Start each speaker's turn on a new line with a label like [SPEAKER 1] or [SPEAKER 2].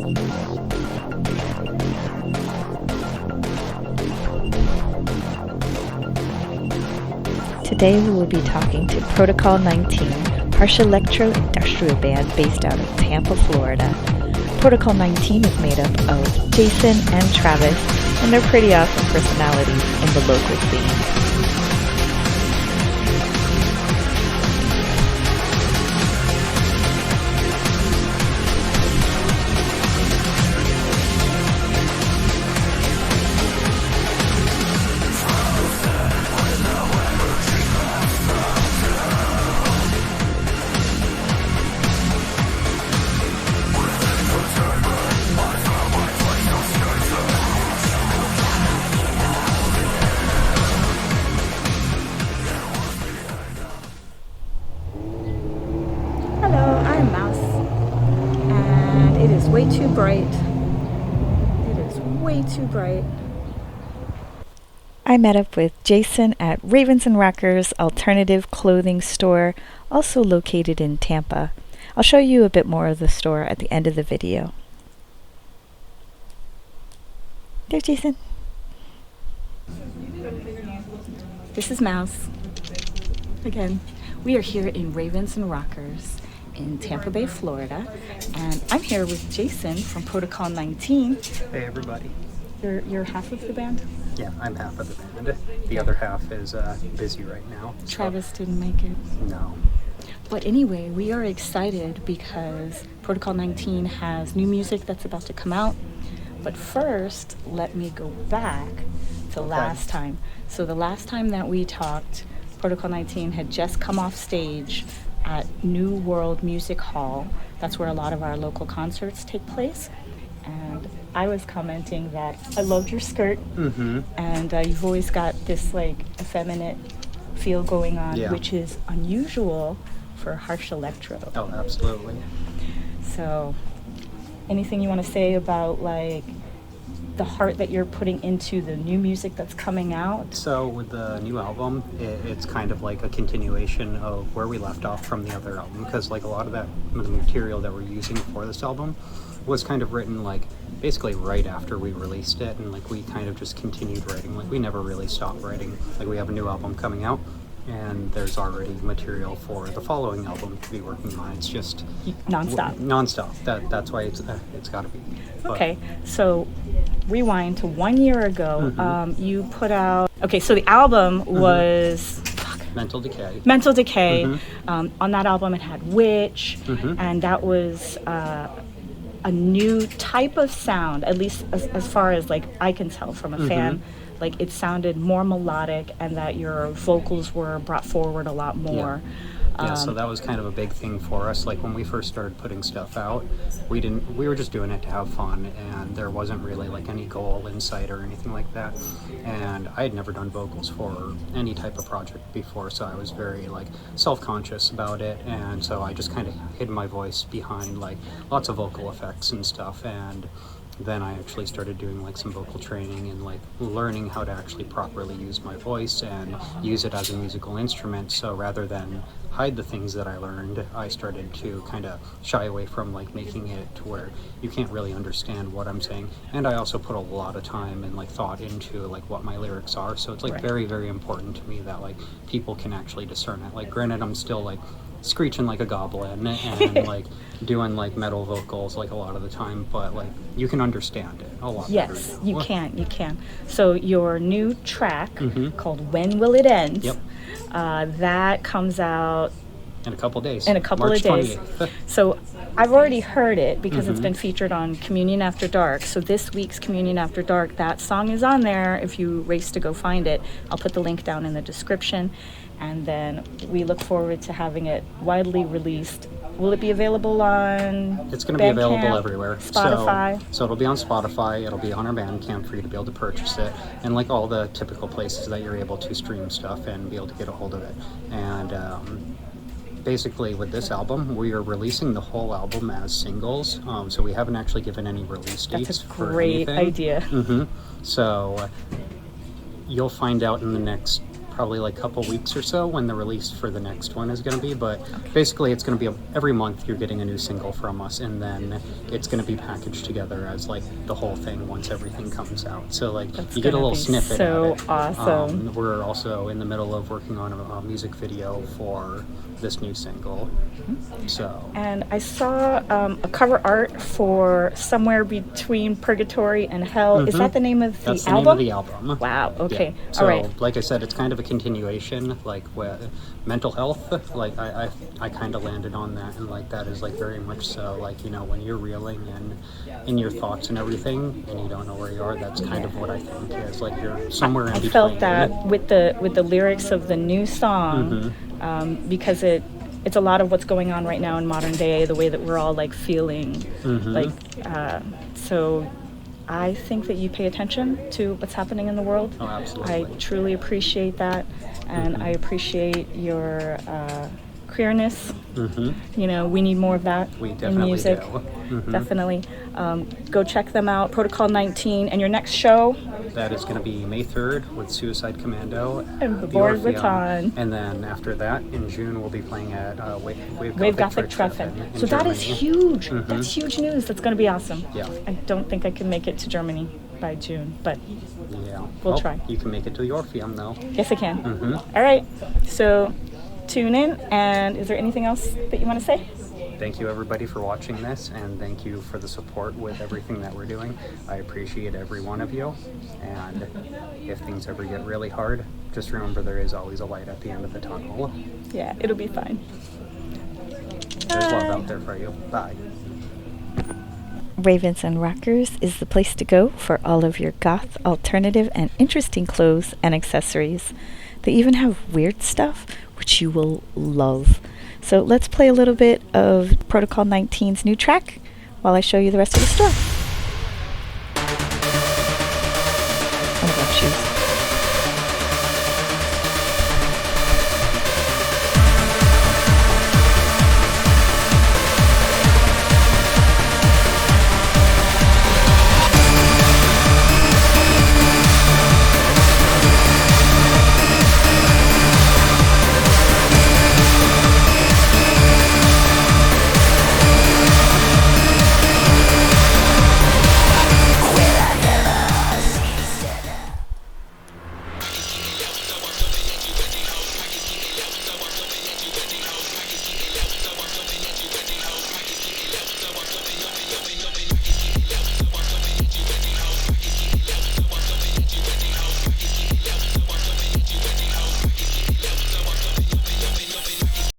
[SPEAKER 1] Today we will be talking to Protocol 19, harsh electro industrial band based out of Tampa, Florida. Protocol 19 is made up of Jayson and Travis, and they're pretty awesome personalities in the local scene.
[SPEAKER 2] It is way too bright. It is way too bright.
[SPEAKER 1] I met up with Jayson at Ravens and Rockers alternative clothing store, also located in Tampa. I'll show you a bit more of the store at the end of the video. There's Jayson.
[SPEAKER 2] This is Mouse. Again, we are here in Ravens and Rockers in Tampa Bay, Florida, and I'm here with Jayson from Protocol 19.
[SPEAKER 3] Hey everybody.
[SPEAKER 2] You're half of the band?
[SPEAKER 3] Yeah, I'm half of the band. The other half is busy right now.
[SPEAKER 2] Travis didn't make it.
[SPEAKER 3] No.
[SPEAKER 2] But anyway, we are excited because Protocol 19 has new music that's about to come out. But first, let me go back to last time. So the last time that we talked, Protocol 19 had just come off stage at New World Music Hall. That's where a lot of our local concerts take place. And I was commenting that I loved your skirt, and you've always got this like effeminate feel going on, which is unusual for harsh electro.
[SPEAKER 3] Oh, absolutely.
[SPEAKER 2] So, anything you want to say about like the heart that you're putting into the new music that's coming out?
[SPEAKER 3] So with the new album, it's kind of like a continuation of where we left off from the other album, because like a lot of that the material that we're using for this album was kind of written like basically right after we released it, and like we kind of just continued writing. Like we never really stopped writing. Like we have a new album coming out, and there's already material for the following album to be working on. It's just
[SPEAKER 2] non-stop.
[SPEAKER 3] That's why it's got to be.
[SPEAKER 2] Okay, so rewind to 1 year ago. You put out. Okay, so the album was
[SPEAKER 3] Mental Decay.
[SPEAKER 2] On that album, it had Witch, and that was a new type of sound, at least as far as like I can tell from a fan. Like it sounded more melodic, and that your vocals were brought forward a lot more.
[SPEAKER 3] Yeah, so that was kind of a big thing for us. Like when we first started putting stuff out, we were just doing it to have fun, and there wasn't really like any goal in sight or anything like that. And I had never done vocals for any type of project before, so I was very like self-conscious about it, and so I just kind of hid my voice behind like lots of vocal effects and stuff. And then I actually started doing like some vocal training and like learning how to actually properly use my voice and use it as a musical instrument. So rather than hide the things that I learned, I started to kind of shy away from like making it to where you can't really understand what I'm saying. And I also put a lot of time and like thought into like what my lyrics are. So it's like very, very important to me that like people can actually discern it. Like granted, I'm still like screeching like a goblin and like doing like metal vocals like a lot of the time, but like you can understand it a lot better.
[SPEAKER 2] Yes, you can. So your new track called When Will It End? That comes out
[SPEAKER 3] in a couple days.
[SPEAKER 2] March 28th. So I've already heard it because it's been featured on Communion After Dark. So this week's Communion After Dark, that song is on there if you race to go find it. I'll put the link down in the description. And then we look forward to having it widely released. Will it be available on
[SPEAKER 3] It's going to be available everywhere.
[SPEAKER 2] Spotify?
[SPEAKER 3] So it'll be on Spotify. It'll be on our Bandcamp for you to be able to purchase it. And like all the typical places that you're able to stream stuff and be able to get a hold of it. And basically with this album, we are releasing the whole album as singles. So we haven't actually given any release dates.
[SPEAKER 2] That's a great idea.
[SPEAKER 3] So you'll find out in the next probably like a couple weeks or so when the release for the next one is going to be. But basically, it's going to be every month you're getting a new single from us, and then it's going to be packaged together as like the whole thing once everything comes out. So like
[SPEAKER 2] That's
[SPEAKER 3] you get a
[SPEAKER 2] gonna
[SPEAKER 3] little
[SPEAKER 2] be
[SPEAKER 3] snippet.
[SPEAKER 2] so
[SPEAKER 3] of it.
[SPEAKER 2] awesome.
[SPEAKER 3] We're also in the middle of working on a music video for this new single. So.
[SPEAKER 2] And I saw a cover art for Somewhere Between Purgatory and Hell. Is that the name of the
[SPEAKER 3] That's the
[SPEAKER 2] album?
[SPEAKER 3] name of the album.
[SPEAKER 2] Wow, okay.
[SPEAKER 3] Yeah. So,
[SPEAKER 2] all right.
[SPEAKER 3] like I said, it's kind of a continuation, like with mental health. Like I kind of landed on that, and like that is like very much so. Like, you know, when you're reeling in your thoughts and everything, and you don't know where you are, that's kind of what I think is like you're somewhere in
[SPEAKER 2] I
[SPEAKER 3] between.
[SPEAKER 2] felt that with the lyrics of the new song, because it's a lot of what's going on right now in modern day, the way that we're all like feeling, like so. I think that you pay attention to what's happening in the world.
[SPEAKER 3] Oh, absolutely.
[SPEAKER 2] I truly appreciate that, and I appreciate your queerness. You know, we need more of that
[SPEAKER 3] We
[SPEAKER 2] in
[SPEAKER 3] definitely
[SPEAKER 2] music.
[SPEAKER 3] do.
[SPEAKER 2] Definitely. Go check them out, Protocol 19. And your next show?
[SPEAKER 3] That is going to be May 3rd with Suicide Commando
[SPEAKER 2] And
[SPEAKER 3] the
[SPEAKER 2] Board
[SPEAKER 3] Orpheum.
[SPEAKER 2] Vuitton.
[SPEAKER 3] And then after that, in June, we'll be playing at
[SPEAKER 2] Wave Gothic Treffen.
[SPEAKER 3] in
[SPEAKER 2] So that is
[SPEAKER 3] Germany.
[SPEAKER 2] huge. That's huge news. That's going to be awesome.
[SPEAKER 3] Yeah.
[SPEAKER 2] I don't think I can make it to Germany by June, but
[SPEAKER 3] Yeah.
[SPEAKER 2] We'll try.
[SPEAKER 3] You can make it to the Orpheum, though.
[SPEAKER 2] yes, I can. All right. So tune in. And is there anything else that you want to say?
[SPEAKER 3] Thank you, everybody, for watching this, and thank you for the support with everything that we're doing. I appreciate every one of you, and if things ever get really hard, just remember there is always a light at the end of the tunnel.
[SPEAKER 2] Yeah, it'll be fine.
[SPEAKER 3] There's love out there for you. Bye.
[SPEAKER 1] Ravens and Rockers is the place to go for all of your goth, alternative, and interesting clothes and accessories. They even have weird stuff, which you will love. So let's play a little bit of Protocol 19's new track while I show you the rest of the store. Oh my God, shoes.